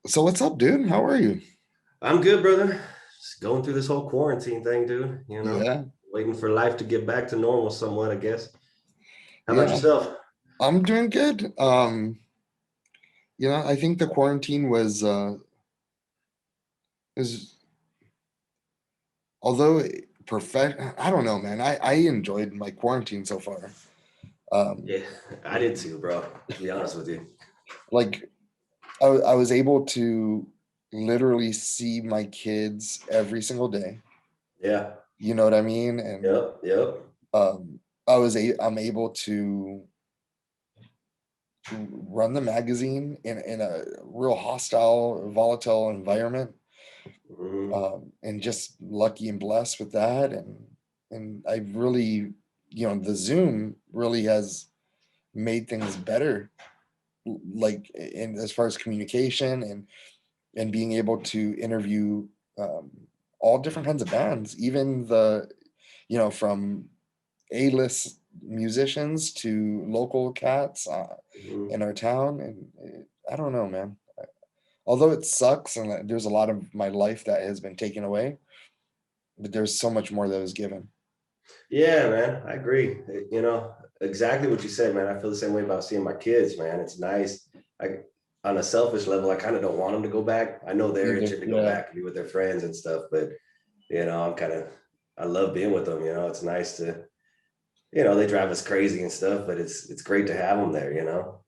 So what's up, dude? How are you? I'm good, brother. Just going through this whole quarantine thing, dude. Yeah, Waiting for life to get back to normal somewhat, I guess. How about yeah, yourself? I'm doing good. I think the quarantine is although perfect. I don't know, man. I enjoyed my quarantine so far. Um, Yeah, I did too, bro. To be honest with you. like I was able to literally see my kids every single day. Yeah. You know what I mean? And Yep. Yep. I'm able to run the magazine in a real hostile, volatile environment, Mhm. and just lucky and blessed with that. And I really, the Zoom really has made things better, like in as far as communication and being able to interview um, all different kinds of bands, even from A-list musicians to local cats Mhm. in our town. And I don't know, man. Although it sucks and there's a lot of my life that has been taken away, but there's so much more that was given. Yeah, man. I agree. Exactly what you said, man. I feel the same way about seeing my kids, man. It's nice. I, on a selfish level, I kind of don't want them to go back. I know they're Either, itching to go yeah, back and be with their friends and stuff, but I love being with them. It's nice to they drive us crazy and stuff, but it's great to have them there.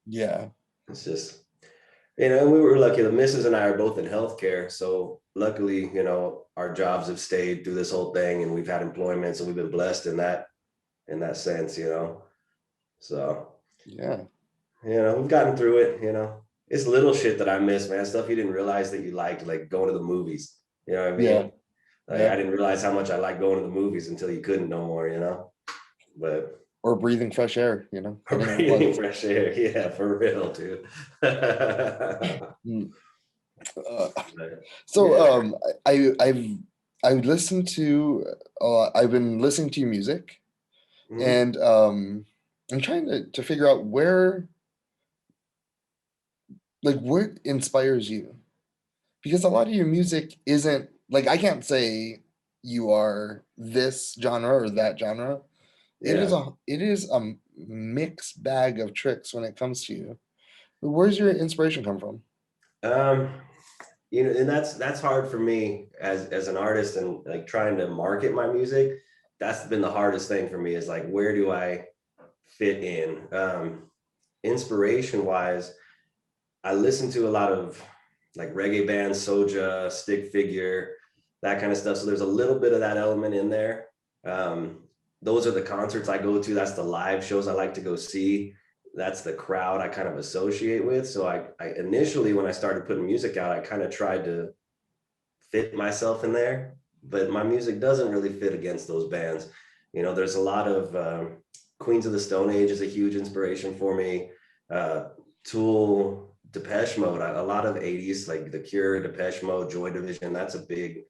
yeah, It's just, and we were lucky. The missus and I are both in healthcare. So luckily, our jobs have stayed through this whole thing and we've had employment. So we've been blessed in that sense. So, yeah, we've gotten through it. It's little shit that I miss, man. Stuff you didn't realize that you liked, like going to the movies. You know what I yeah, mean? Like I yeah. didn't realize how much I like going to the movies until you couldn't no more. But Or breathing fresh air, hitting the breathing buds. fresh air. Yeah, for real, dude. Mm. Uh, so Yeah. I've listened to I've been listening to your music, Mhm. and I'm trying to figure out what inspires you, because a lot of your music isn't like, I can't say you are this genre or that genre. Yeah. It is a mixed bag of tricks when it comes to you. Where's your inspiration come from? Um, and that's hard for me as an artist and like trying to market my music. That's been the hardest thing for me is like where do I fit in? Inspiration wise, I listen to a lot of like reggae bands, Soja, Stick Figure, that kind of stuff. So there's a little bit of that element in there. Um, those are the concerts I go to. That's the live shows I like to go see. That's the crowd I kind of associate with. So I initially, when I started putting music out, I kind of tried to fit myself in there, but my music doesn't really fit against those bands. There's a lot of Queens of the Stone Age is a huge inspiration for me. Uh, Tool, Depeche Mode, a lot of 80s, like The Cure, Depeche Mode, Joy Division. That's a big,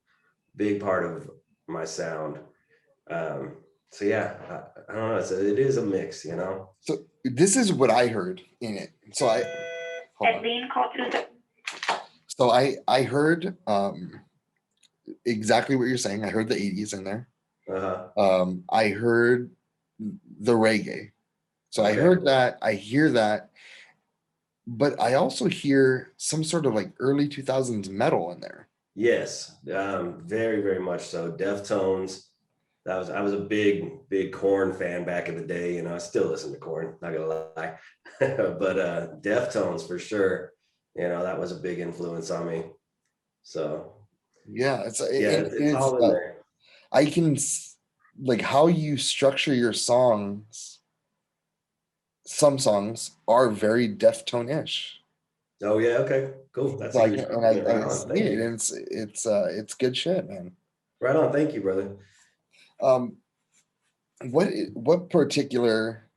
big part of my sound. So yeah, I don't know. It is a mix. So this is what I heard in it. So I hold on. So I heard exactly what you're saying. I heard the 80s in there. Uh-huh. I heard the reggae. So I Okay. heard that. I hear that, but I also hear some sort of like early 2000s metal in there. Yes, very, very much so. Deftones. I was a big, big Corn fan back in the day. I still listen to Corn, not gonna lie. But Deftones for sure. That was a big influence on me. So Yeah, yeah, it's all in there. I can like how you structure your songs. Some songs are very Deftone-ish. Oh yeah, okay, cool. That's So a I huge can, and compliment. Right I on. see Thank it, you. and it's good shit, man. Right on. Thank you, brother. Um, what particular,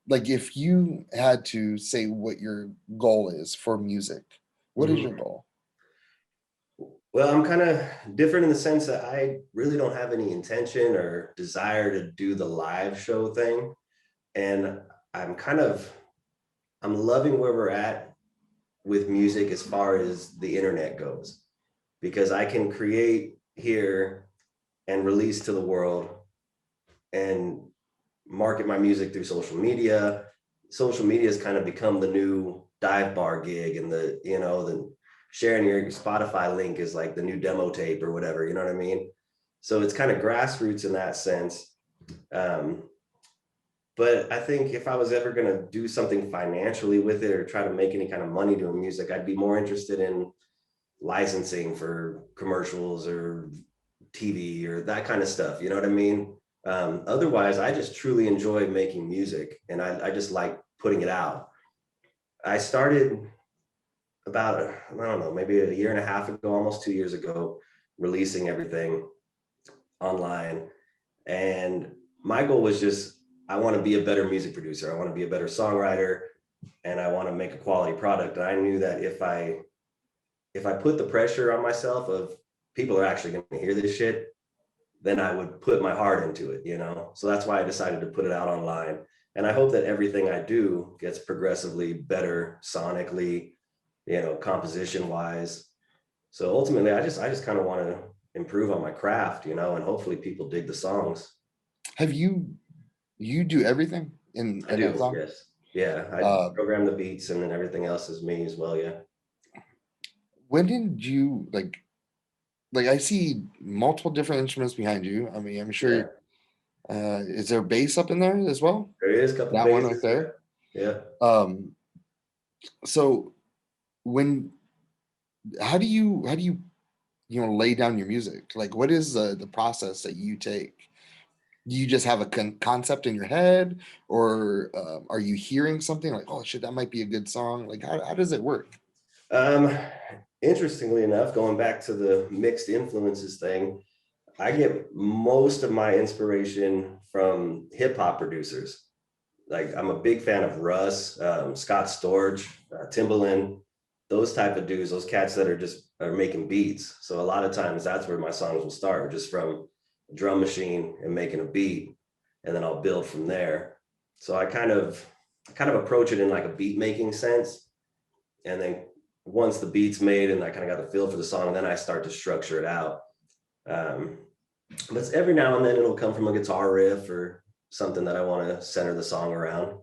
like, if you had to say what your goal is for music, what is your Mhm. goal? Well, I'm kind of different in the sense that I really don't have any intention or desire to do the live show thing, and I'm kind of I'm loving where we're at with music as far as the internet goes, because I can create here and release to the world and market my music through social media. Social media has kind of become the new dive bar gig, and the sharing your Spotify link is like the new demo tape or whatever, you know what I mean? So it's kind of grassroots in that sense. Um, but I think if I was ever going to do something financially with it or try to make any kind of money doing music, I'd be more interested in licensing for commercials or TV or that kind of stuff. You know what I mean? Otherwise, I just truly enjoy making music, and I just like putting it out. I started about, I don't know, maybe a year and a half ago, almost 2 years ago, releasing everything online. And my goal was just, I want to be a better music producer. I want to be a better songwriter, and I want to make a quality product. And I knew that if I put the pressure on myself of people are actually going to hear this shit, then I would put my heart into it, you know? So that's why I decided to put it out online. And I hope that everything I do gets progressively better sonically, composition wise. So ultimately, I just kind of want to improve on my craft, and hopefully people dig the songs. Have you do everything I in a do, song? yes. Yeah, I Uh, program the beats and then everything else is me as well, yeah. when did you like I see multiple different instruments behind you. I mean, I'm sure Yeah, is there bass up in there as well? there is a couple That one right bases, there. yeah. Yeah. Um, so when how do you lay down your music? Like what is the process that you take? Do you just have a concept in your head, or are you hearing something like, oh shit, that might be a good song? Like how does it work? Um, Interestingly enough, going back to the mixed influences thing, I get most of my inspiration from hip hop producers. Like I'm a big fan of Russ, Scott Storch, Timbaland, those type of dudes, those cats that are making beats. So a lot of times that's where my songs will start, just from a drum machine and making a beat, and then I'll build from there. So I kind of approach it in like a beat making sense, and then once the beat's made and I kind of got the feel for the song, then I start to structure it out. Um, but every now and then it'll come from a guitar riff or something that I want to center the song around.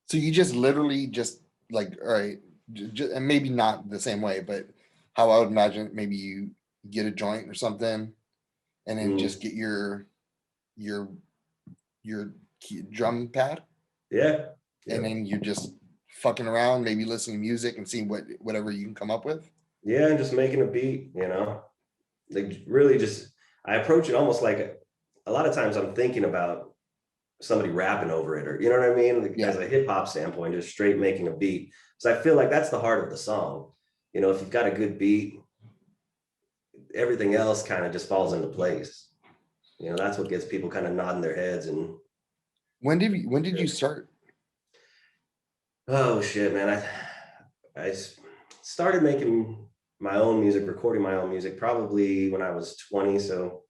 So you just literally just like, all right, and maybe not the same way, but how I would imagine it, maybe you get a joint or something, and then Mm, just get your drum pad, yeah, and yeah, then you're just fucking around, maybe listening to music and seeing whatever you can come up with. yeah, and just making a beat, like really just I approach it almost like a lot of times I'm thinking about somebody rapping over it, or you know what I mean, like, Yeah, as a hip hop standpoint, just straight making a beat. So I feel like that's the heart of the song. If you've got a good beat, everything else kind of just falls into place. That's what gets people kind of nodding their heads and when did you start? oh shit, man. I started making my own music, recording my own music probably when I was 20, so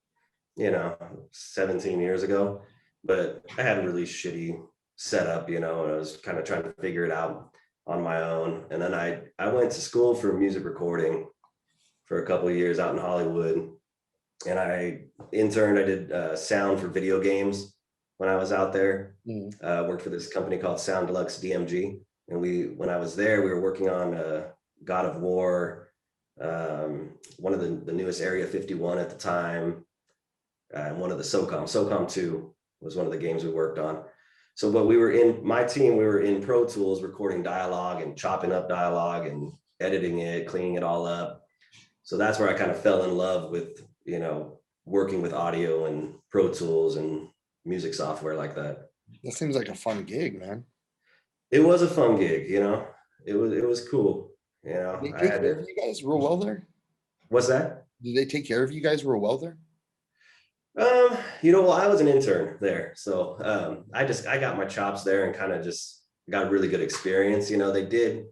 17 years ago. But I had a really shitty setup, and I was kind of trying to figure it out on my own. And then I went to school for music recording for a couple of years out in Hollywood, and I interned. I did sound for video games when I was out there. Mm. Worked for this company called Sound Deluxe DMG, and when I was there, we were working on God of War, one of the newest Area 51 at the time, and one of the SOCOM 2 was one of the games we worked on. So, but we were in my team, we were in Pro Tools recording dialogue and chopping up dialogue and editing it, cleaning it all up. So that's where I kind of fell in love with, working with audio and Pro Tools and music software like that. That seems like a fun gig, man. It was a fun gig, it was cool. Did they I take had care of to, you guys real well there? what's that? Did they take care of you guys real well there? Well, I was an intern there, so I got my chops there and kind of just got really good experience. They did.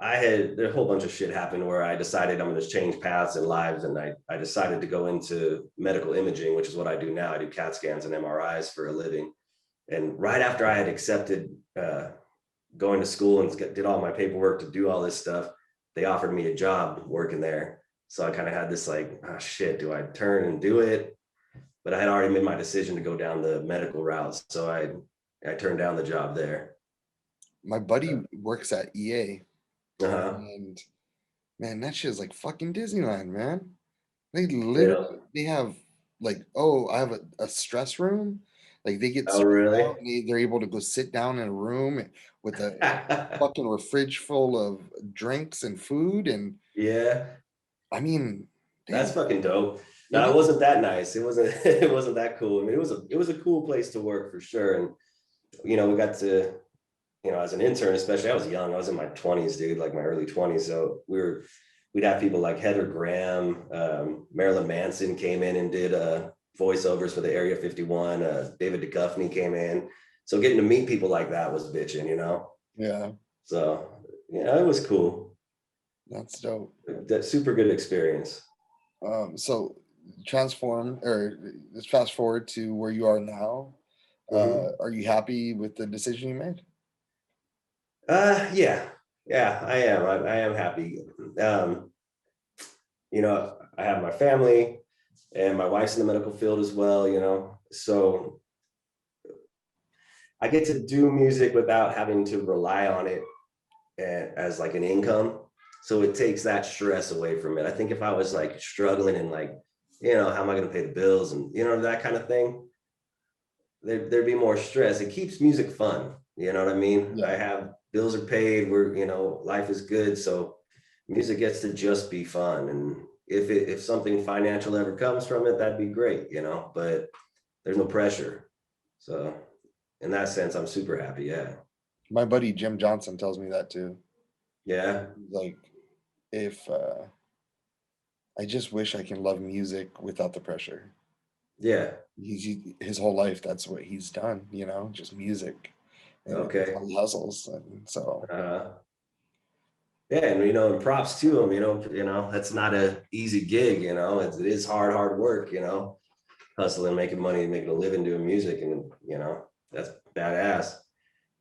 There a whole bunch of shit happened where I decided I'm going to change paths and lives, and I decided to go into medical imaging, which is what I do now. I do CAT scans and MRIs for a living. And right after I had accepted going to school and did all my paperwork to do all this stuff, they offered me a job working there. So I kind of had this like, oh shit, do I turn and do it? But I had already made my decision to go down the medical route. So I turned down the job there. My buddy works at EA, Uh-huh. and man, that shit is like fucking Disneyland, man. They You literally know, they have like, oh, I have a stress room. Like they get oh, stressed out really? and they're able to go sit down in a room with a fucking fridge full of drinks and food. And Yeah, I mean, that's damn, fucking dope. it No, it is. wasn't that nice. It wasn't it wasn't that cool. I mean, it was a cool place to work for sure. And we got to, as an intern, especially, I was young. I was in my 20s, dude, like my early 20s. So we'd have people like Heather Graham, Marilyn Manson came in and did voiceovers for the Area 51. David Duchovny came in. So getting to meet people like that was bitching. Yeah, So, it was cool. that's dope. That super good experience. So transform or let's fast forward to where you are now. Mhm. Are you happy with the decision you made? Yeah, yeah, I am. I am happy. Um, I have my family and my wife's in the medical field as well. So I get to do music without having to rely on it as like an income. So it takes that stress away from it. I think if I was like struggling and like, how am I going to pay the bills and, that kind of thing, there'd be more stress. It keeps music fun. You know what I mean? I Yeah. have bills are paid. Life is good. So music gets to just be fun. And if something financial ever comes from it, that'd be great. But there's no pressure. So in that sense, I'm super happy. Yeah. My buddy Jim Johnson tells me that too. Yeah. Like, if I just wish I can love music without the pressure. Yeah. His whole life, that's what he's done, just music, and that's how Okay. he hustles. And so, Uh, yeah, and props to him. That's not a easy gig. It is hard work. Hustling, making money, making a living doing music, and that's badass.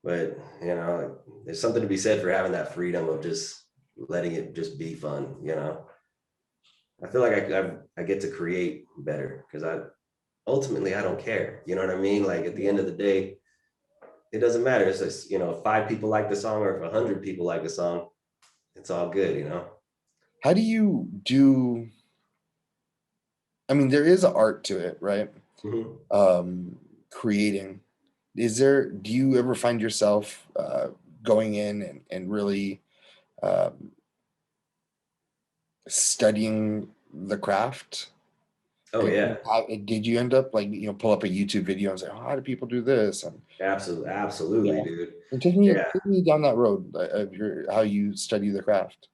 But there's something to be said for having that freedom of just letting it just be fun. I feel like I get to create better because ultimately I don't care. You know what I mean? Like at the yeah. end of the day, it doesn't matter. It's just, if 5 people like the song or if 100 people like the song, it's all good. How do you do? I mean, there is art to it, right? Mhm. Creating. Do you ever find yourself going in and really um, studying the craft? Oh yeah, Did you end up like, pull up a YouTube video and say, oh, how do people do this? And absolutely, absolutely, yeah, dude. and take me Yeah. take me down that road of how you study the craft.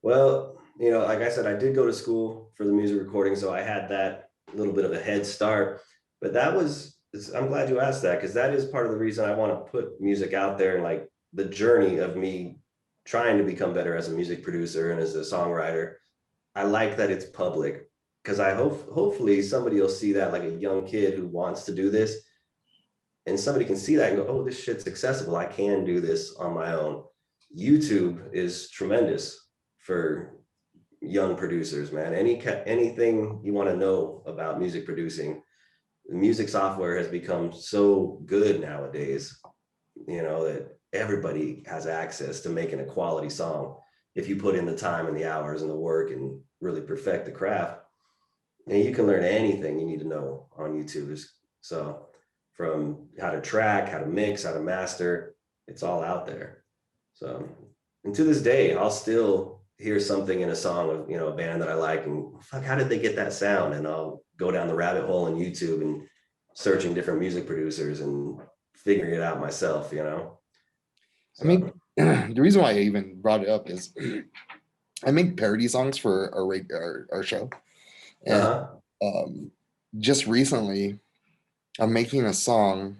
Well, like I said, I did go to school for the music recording, so I had that little bit of a head start. But I'm glad you asked that because that is part of the reason I want to put music out there and like the journey of me trying to become better as a music producer and as a songwriter. I like that it's public because I hopefully somebody will see that like a young kid who wants to do this and somebody can see that and go, oh, this shit's accessible. I can do this on my own. YouTube is tremendous for young producers, man. Anything you want to know about music producing, the music software has become so good nowadays, that everybody has access to making a quality song if you put in the time and the hours and the work and really perfect the craft. And you can learn anything you need to know on YouTube. So from how to track, how to mix, how to master, it's all out there. So, and to this day, I'll still hear something in a song of, a band that I like and fuck, how did they get that sound? And I'll go down the rabbit hole on YouTube and searching different music producers and figuring it out myself. I mean, So, the reason why I even brought it up is I make parody songs for our show, and uh-huh. um, just recently I'm making a song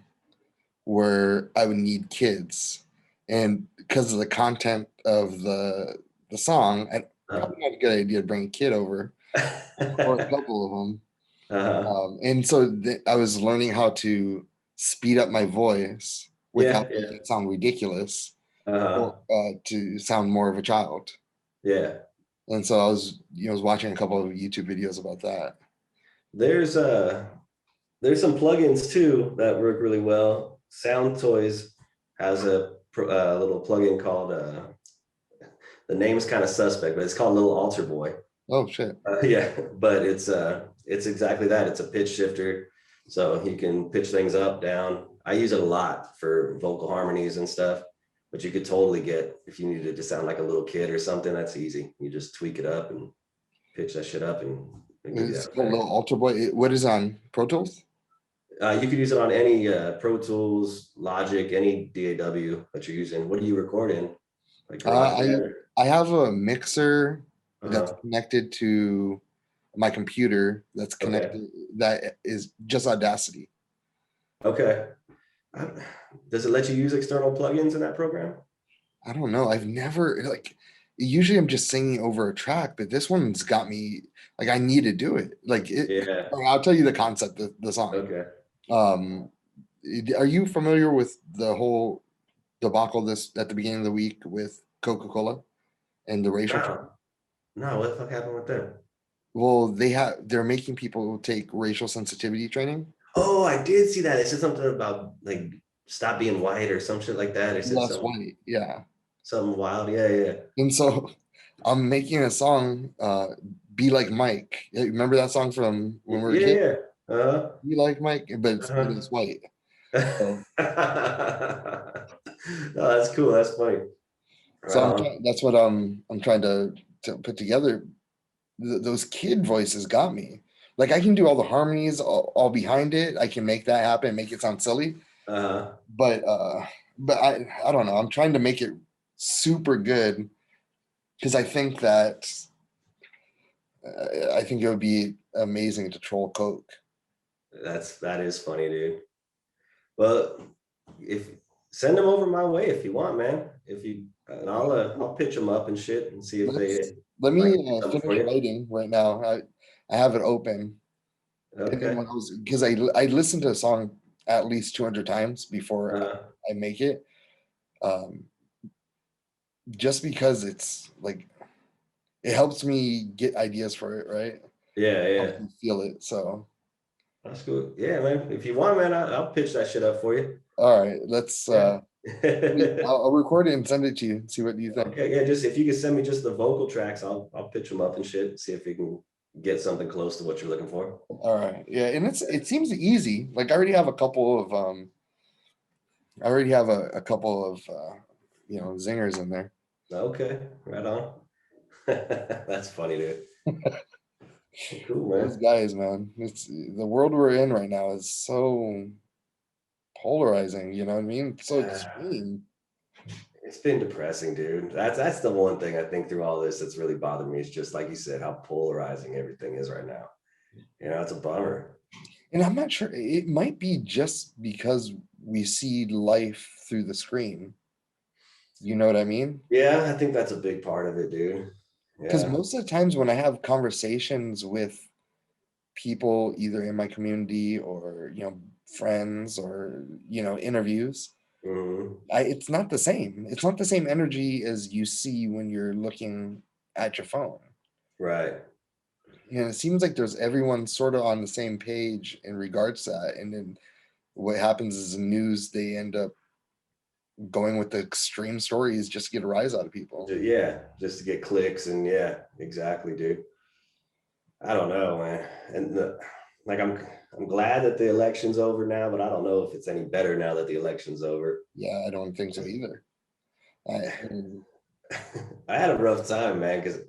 where I would need kids, and because of the content of the song, and Uh-huh. probably not a good idea to bring a kid over or a couple of them. Uh-huh. And so I was learning how to speed up my voice without Yeah, yeah. making it sound ridiculous. Uh-huh. to sound more of a child. Yeah. And so I was, was watching a couple of YouTube videos about that. There's there's some plugins too that work really well. Sound Toys has a little plugin called the name's kind of suspect, but it's called Little Altar Boy. Oh shit. Yeah, but it's exactly that. It's a pitch shifter, so you can pitch things up, down. I use it a lot for vocal harmonies and stuff. But you could totally get if you needed to sound like a little kid or something. That's easy. You just tweak it up and pitch that shit up and give you It's that called effect. Little Altar Boy. What is on Pro Tools? You could use it on any Pro Tools, Logic, any DAW that you're using. What do you record in? Like Uh, I GarageBand? I have a mixer that's Uh-huh. connected to my computer that's Okay. connected that is just Audacity. Okay. I- Does it let you use external plugins in that program? I don't know. I've never like usually I'm just singing over a track, but this one's got me like I need to do it. Like it Yeah. I'll tell you the concept of the song. Okay. Um are you familiar with the whole debacle this at the beginning of the week with Coca-Cola and the racial training? No, no. What the fuck happened with them? Well, they're making people take racial sensitivity training. Oh, I did see that. It said something about like stop being white or some shit like that. It said Less white, yeah. something wild. Yeah, yeah. And so I'm making a song, Be Like Mike. Remember that song from when we were Yeah, kids? yeah. Uh-huh. Be Like Mike, but it's Uh-huh. white. So, No, that's cool. That's funny. so Right on. that's what I'm trying to put together. Those kid voices got me. Like I can do all the harmonies all behind it. I can make that happen, make it sound silly. Uh, But I don't know. I'm trying to make it super good because I think it would be amazing to troll Coke. that is funny, dude. Well, if send them over my way if you want, man. If you and I'll pitch them up and shit and see if Let's they let like me do something for finish you. writing right now. I have it open, and then Okay. when I was because I listened to a song at least 200 times before Uh, I make it, um, just because it's like it helps me get ideas for it, right? yeah, yeah. Helps me feel it. So That's good. Yeah, man. If you want, man, I'll pitch that shit up for you. all right, let's Yeah. I'll record it and send it to you and see what you think. Okay, yeah. Just if you can send me just the vocal tracks, I'll pitch them up and shit. See if we can get something close to what you're looking for. All right. Yeah, and it seems easy. Like I already have a couple of I already have a couple of zingers in there. Okay, right on. That's funny, dude. Cool, Those man. guys, man. It's the world we're in right now is so polarizing, you know what I mean? So extreme. It's been depressing, dude. That's the one thing I think through all this that's really bothered me is just like you said, how polarizing everything is right now. You know, it's a bummer. And I'm not sure it might be just because we see life through the screen. You know what I mean? Yeah, I think that's a big part of it, dude. Because Yeah. most of the times when I have conversations with people either in my community or friends or interviews, Hmm. it's not the same. It's not the same energy as you see when you're looking at your phone. Right. It seems like there's everyone sort of on the same page in regards to that, and then what happens is the news they end up going with the extreme stories just to get a rise out of people. Yeah, just to get clicks and yeah, exactly, dude. I don't know, man. And like I'm glad that the election's over now, but I don't know if it's any better now that the election's over. Yeah, I don't think so either. I, I had a rough time, man, because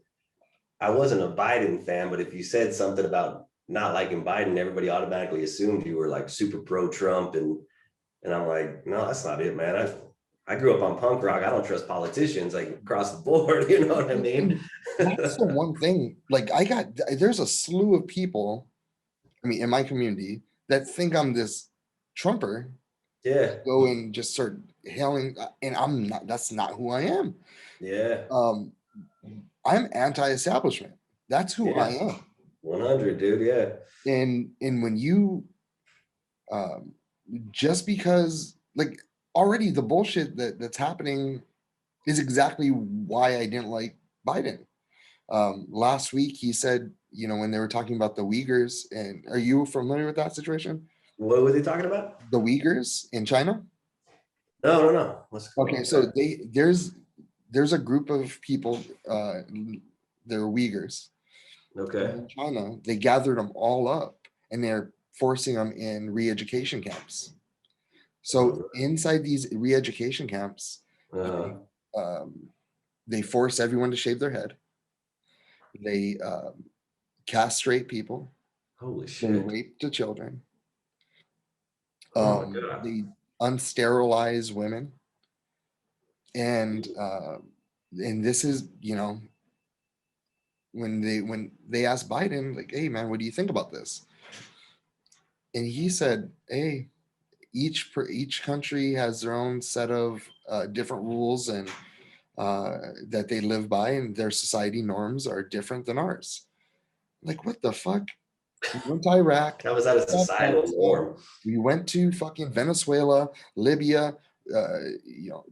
I wasn't a Biden fan, but if you said something about not liking Biden, everybody automatically assumed you were like super pro Trump, and I'm like, no, that's not it, man. I grew up on punk rock. I don't trust politicians like across the board. You know what I mean? and that's the one thing. Like there's a slew of people. I mean, in my community that think I'm this Trumper. Yeah, Go and just start hailing, and I'm not. That's not who I am. yeah, Um, I'm anti-establishment. That's who I yeah. am. 100, dude. Yeah, And when you um, just because like already the bullshit that's happening is exactly why I didn't like Biden. Last week he said, when they were talking about the Uyghurs, and are you familiar with that situation? What was he talking about? The Uyghurs in China. No, no, no. What's going on Okay, with so that? there's a group of people, they're Uyghurs Okay. in China. They gathered them all up and they're forcing them in re-education camps. So inside these re-education camps, Uh, they, they force everyone to shave their head. They castrate people. holy They shit. rape the children. Oh my God. They unsterilize women, and this is, when they asked Biden, like, "Hey, man, what do you think about this?" And he said, "Hey, each country has their own set of different rules and that they live by, and their society norms are different than ours." Like, what the fuck? We went to Iraq, How was that a societal Afghanistan. norm? We went to fucking Venezuela, Libya, you know,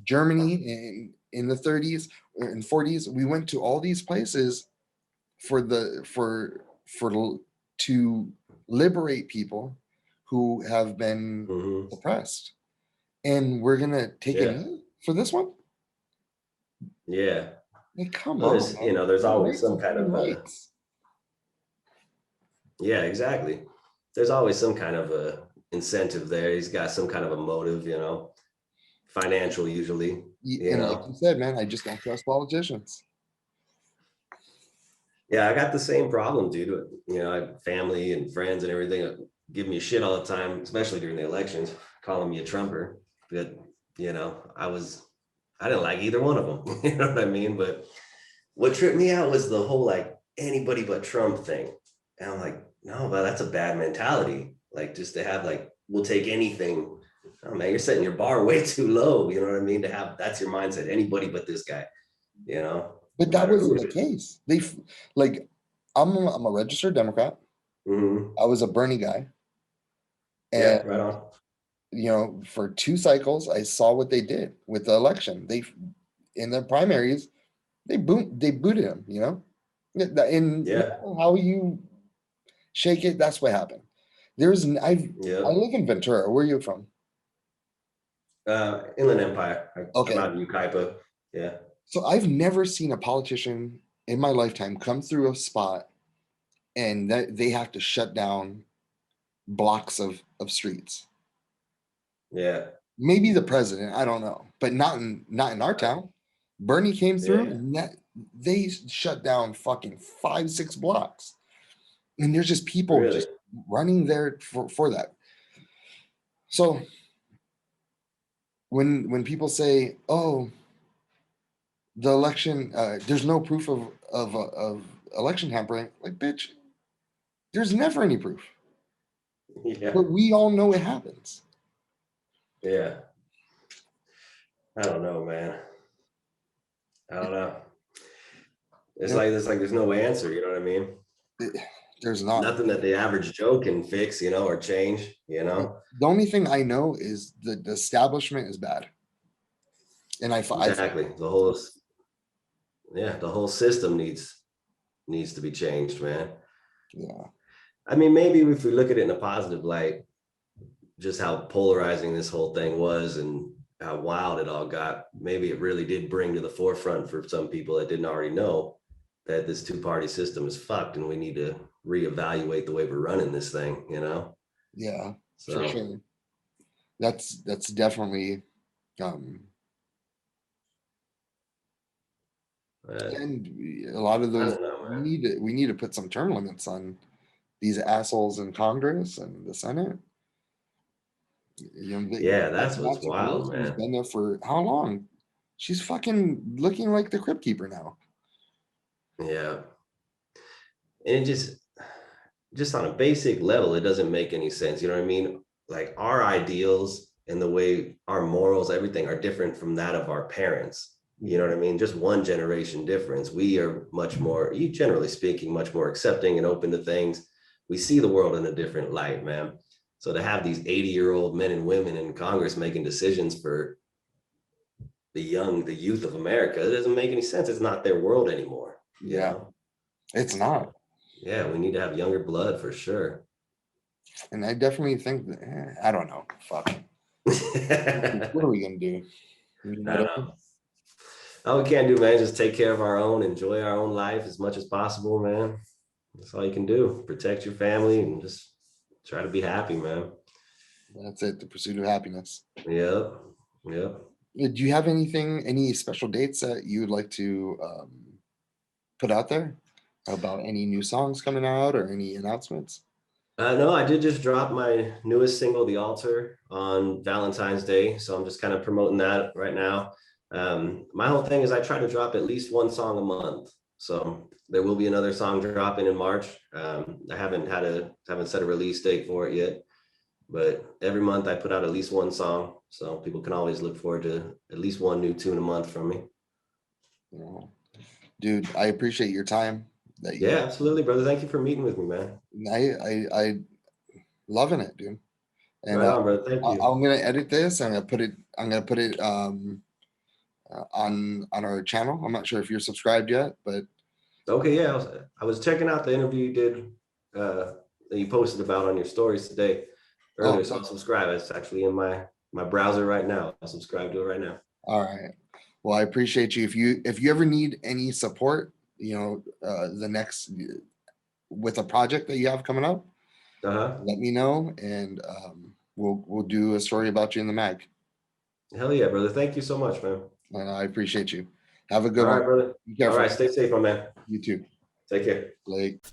Germany in the 30s and 40s. We went to all these places for the for to liberate people who have been Hmm. oppressed. And we're gonna take a Yeah. knee for this one? Yeah. Like, come Well, on, there's, man. there's Human always rights some are kind human of rights. yeah, exactly. There's always some kind of a incentive there. He's got some kind of a motive, financial usually, And like you said, man, I just don't trust politicians. Yeah, I got the same problem, dude. I have family and friends and everything that give me shit all the time, especially during the elections, calling me a Trumper. But I didn't like either one of them. You know what I mean? But what tripped me out was the whole like anybody but Trump thing. And I'm like, no, but that's a bad mentality. Like just to have like, we'll take anything. Oh man, you're setting your bar way too low. You know what I mean? To have that's your mindset. Anybody but this guy. But No that matter who wasn't it the is. case. Like, I'm a registered Democrat. Mm-hmm. I was a Bernie guy, Yeah, and right on. for 2 cycles, I saw what they did with the election. They in the primaries, they booted him. And no Yeah, matter how you shake it, that's what happened. I yeah. live in Ventura. Where are you from? Inland Empire. I'm Okay, out in Ukaipa. Yeah, so I've never seen a politician in my lifetime come through a spot and that they have to shut down blocks of streets. yeah, Maybe the president, I don't know, but not in our town. Bernie came through yeah. and they shut down fucking 5, 6 blocks. And there's just people Really? just running there for that. So when people say, "Oh, the election, there's no proof of election tampering," like, bitch, there's never any proof. Yeah, But we all know it happens. yeah. I don't know, man. I don't know. It's It- like there's no answer. You know what I mean? it- there's not. Nothing that the average Joe can fix. Or change. The only thing I know is the establishment is bad, and I Exactly. The whole system needs to be changed, man. yeah. I mean, maybe if we look at it in a positive light, just how polarizing this whole thing was and how wild it all got, maybe it really did bring to the forefront for some people that didn't already know that this two-party system is fucked and we need to reevaluate the way we're running this thing. Yeah, for So sure. That's definitely um and a lot of I those don't know, we man. need to put some term limits on these assholes in Congress and the Senate. Yeah, That's that's what's Nancy wild, Pelosi, who's man. been there for how long? She's fucking looking like the Crypt Keeper now. Yeah. And it just on a basic level, it doesn't make any sense. You know what I mean? Like our ideals and the way our morals, everything are different from that of our parents. You know what I mean? Just one generation difference. We are much more, generally speaking, much more accepting and open to things. We see the world in a different light, man. So to have these 80-year-old men and women in Congress making decisions for, the youth of America. It doesn't make any sense. It's not their world anymore. You Yeah, know? it's not. Yeah, we need to have younger blood for sure. And I definitely think that, I don't know. Fuck. What are I we gonna do? You know what I mean? know. All we can do, man, just take care of our own, enjoy our own life as much as possible, man. That's all you can do. Protect your family and just try to be happy, man. That's it. The pursuit of happiness. Yep. Yep. Do you have anything, any special dates that you would like to put out there about any new songs coming out or any announcements? No, I did just drop my newest single, The Altar, on Valentine's Day. So I'm just kind of promoting that right now. My whole thing is I try to drop at least one song a month. So there will be another song dropping in March. I haven't set a release date for it yet, but every month I put out at least one song. So people can always look forward to at least one new tune a month from me. You know, dude, I appreciate your time. That Yeah, you, absolutely, brother. Thank you for meeting with me, man. I loving it, dude. And Right on, brother. Thank you. I'm gonna edit this. I'm gonna put it on our channel. I'm not sure if you're subscribed yet, but Okay, yeah, I was checking out the interview you did that you posted about on your stories today oh, earlier. So I'll subscribe. It's actually in my browser right now. I'll subscribe to it right now. all right. Well, I appreciate you. If you ever need any support, the next with a project that you have coming up, Uh-huh. let me know, and we'll do a story about you in the mag. Hell yeah, brother. Thank you so much, man. And I appreciate you. Have a All good one. right, brother. Be All careful. right, stay safe, my man. You too. Take care. Like.